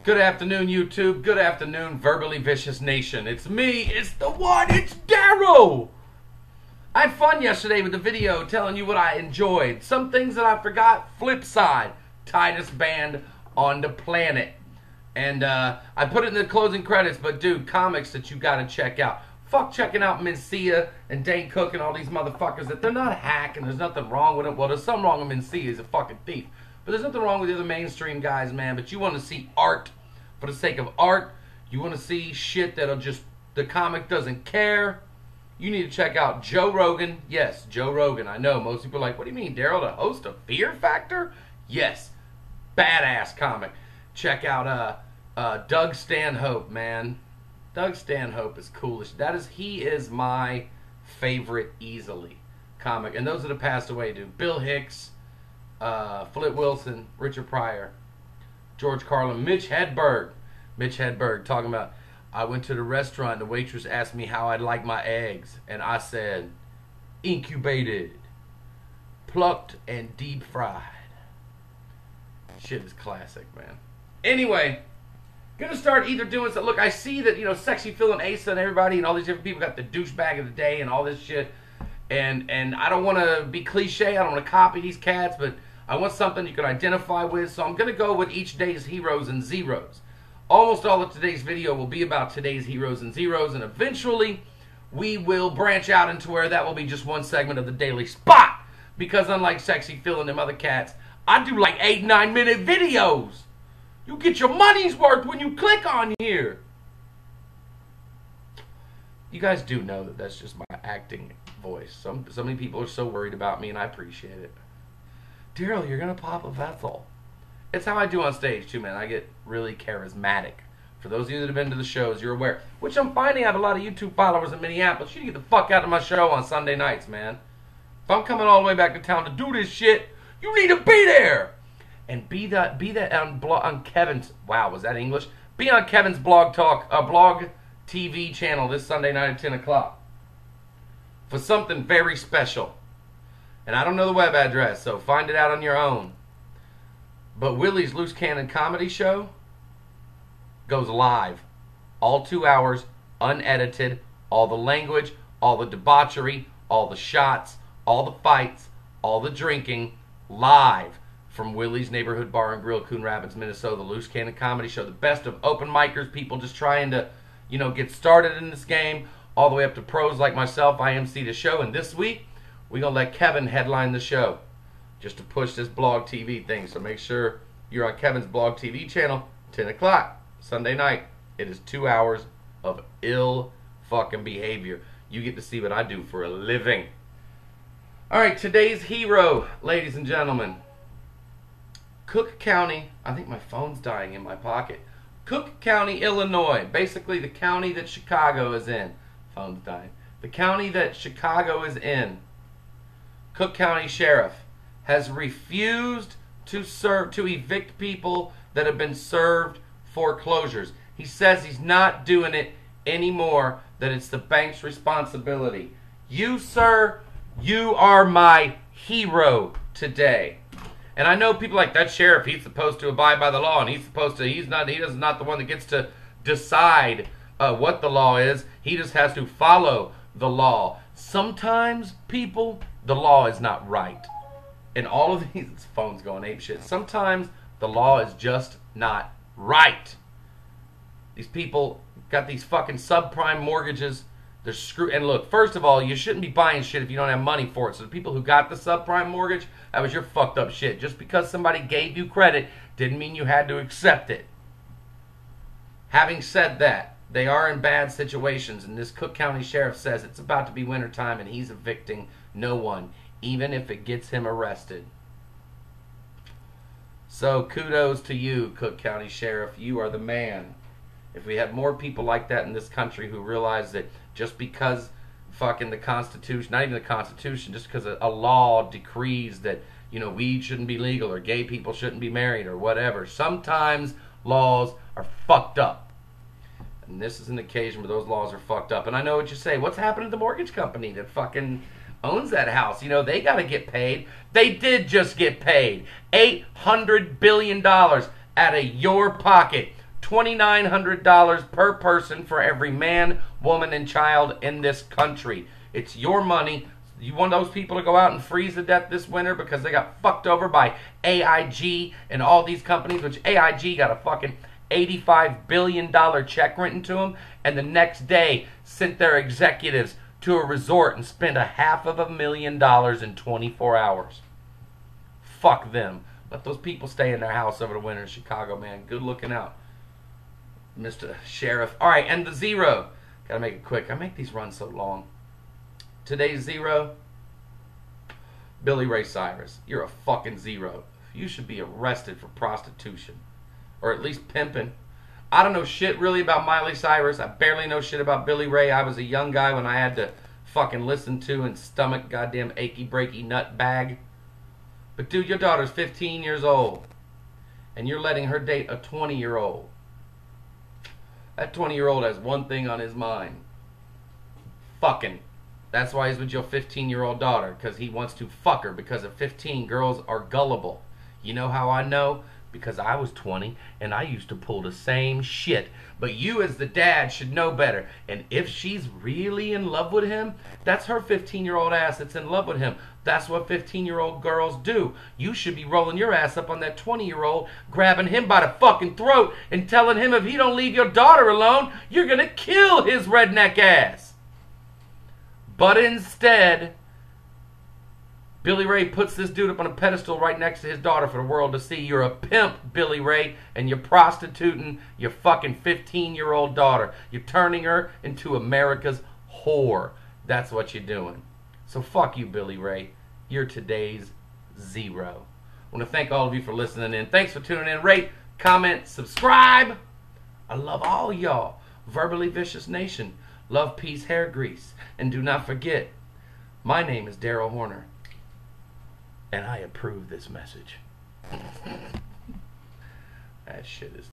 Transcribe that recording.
Good afternoon, YouTube. Good afternoon, Verbally Vicious Nation. It's me. It's the one. It's Daryl. I had fun yesterday with the video telling you what I enjoyed. Some things that I forgot. Flip side. Tightest band on the planet. And I put it in the closing credits, but dude, comics that you gotta check out. Fuck checking out Mencia and Dane Cook and all these motherfuckers that they're not hack and there's nothing wrong with it. Well, there's something wrong with Mencia. He's a fucking thief. But there's nothing wrong with the other mainstream guys, man. But you want to see art for the sake of art. You want to see shit that'll just, the comic doesn't care. You need to check out Joe Rogan. Yes, Joe Rogan. I know most people are like, what do you mean, Daryl, the host of Fear Factor? Yes. Badass comic. Check out Doug Stanhope, man. Doug Stanhope is coolish. He is my favorite easily comic. And those that have passed away, dude. Bill Hicks, Flip Wilson, Richard Pryor, George Carlin, Mitch Hedberg. Mitch Hedberg talking about, I went to the restaurant, the waitress asked me how I'd like my eggs, and I said, incubated, plucked, and deep fried. Shit is classic, man. Anyway, gonna start either doing so. Look, I see that, you know, Sexy Phil and Asa and everybody and all these different people got the douchebag of the day and all this shit. And I don't want to be cliche. I don't want to copy these cats, but I want something you can identify with. So I'm going to go with each day's heroes and zeros. Almost all of today's video will be about today's heroes and zeros. And eventually, we will branch out into where that will be just one segment of the Daily Spot. Because unlike Sexy Phil and them other cats, I do like 8-9 minute videos. You get your money's worth when you click on here. You guys do know that that's just my acting voice. So many people are so worried about me, and I appreciate it. Daryl, you're going to pop a vessel. It's how I do on stage, too, man. I get really charismatic. For those of you that have been to the shows, you're aware. Which I'm finding I have a lot of YouTube followers in Minneapolis. You need to get the fuck out of my show on Sunday nights, man. If I'm coming all the way back to town to do this shit, you need to be there. And be that on Kevin's, wow, was that English? Be on Kevin's blog TV channel this Sunday night at 10 o'clock. For something very special. And I don't know the web address, so find it out on your own. But Willie's Loose Cannon Comedy Show goes live. All 2 hours, unedited. All the language, all the debauchery, all the shots, all the fights, all the drinking, live from Willie's Neighborhood Bar and Grill, Coon Rapids, Minnesota. The Loose Cannon Comedy Show. The best of open micers, people just trying to, you know, get started in this game, all the way up to pros like myself. I MC the show, and this week we're going to let Kevin headline the show just to push this blog TV thing. So make sure you're on Kevin's blog TV channel, 10 o'clock, Sunday night. It is 2 hours of ill fucking behavior. You get to see what I do for a living. All right, today's hero, ladies and gentlemen. Cook County, I think my phone's dying in my pocket. Cook County, Illinois, basically the county that Chicago is in. Phone's dying. The county that Chicago is in. Cook County Sheriff has refused to evict people that have been served foreclosures. He says he's not doing it anymore, that it's the bank's responsibility. You, sir, you are my hero today. And I know people like that sheriff, he's supposed to abide by the law, and he's not the one that gets to decide what the law is. He just has to follow the law. Sometimes, people, the law is not right. And all of these, this phone's going apeshit. Sometimes the law is just not right. These people got these fucking subprime mortgages. They're screwed. And look, first of all, you shouldn't be buying shit if you don't have money for it. So the people who got the subprime mortgage, that was your fucked up shit. Just because somebody gave you credit didn't mean you had to accept it. Having said that, they are in bad situations, and this Cook County Sheriff says it's about to be wintertime and he's evicting no one, even if it gets him arrested. So kudos to you, Cook County Sheriff. You are the man. If we had more people like that in this country who realize that just because fucking the Constitution, not even the Constitution, just because a law decrees that, you know, weed shouldn't be legal or gay people shouldn't be married or whatever, sometimes laws are fucked up. And this is an occasion where those laws are fucked up. And I know what you say. What's happened to the mortgage company that fucking owns that house? You know, they got to get paid. They did just get paid $800 billion out of your pocket. $2,900 per person for every man, woman, and child in this country. It's your money. You want those people to go out and freeze to death this winter because they got fucked over by AIG and all these companies, which AIG got a fucking $85 billion check written to them, and the next day sent their executives to a resort and spent $500,000 in 24 hours. Fuck them. Let those people stay in their house over the winter in Chicago, man. Good looking out, Mr. Sheriff. All right, and the zero. Gotta make it quick. I make these run so long. Today's zero, Billy Ray Cyrus. You're a fucking zero. You should be arrested for prostitution. Or at least pimping. I don't know shit really about Miley Cyrus. I barely know shit about Billy Ray. I was a young guy when I had to fucking listen to and stomach goddamn achy breaky nut bag. But dude, your daughter's 15 years old. And you're letting her date a 20-year-old. That 20-year-old has one thing on his mind. Fucking. That's why he's with your 15-year-old daughter. Because he wants to fuck her. Because at 15, girls are gullible. You know how I know? Because I was 20 and I used to pull the same shit. But you as the dad should know better. And if she's really in love with him, that's her 15-year-old ass that's in love with him. That's what 15-year-old girls do. You should be rolling your ass up on that 20-year-old, grabbing him by the fucking throat and telling him if he don't leave your daughter alone, you're gonna kill his redneck ass. But instead, Billy Ray puts this dude up on a pedestal right next to his daughter for the world to see. You're a pimp, Billy Ray, and you're prostituting your fucking 15-year-old daughter. You're turning her into America's whore. That's what you're doing. So fuck you, Billy Ray. You're today's zero. I want to thank all of you for listening in. Thanks for tuning in. Rate, comment, subscribe. I love all y'all. Verbally Vicious Nation. Love, peace, hair grease. And do not forget, my name is Daryl Horner. And I approve this message. That shit is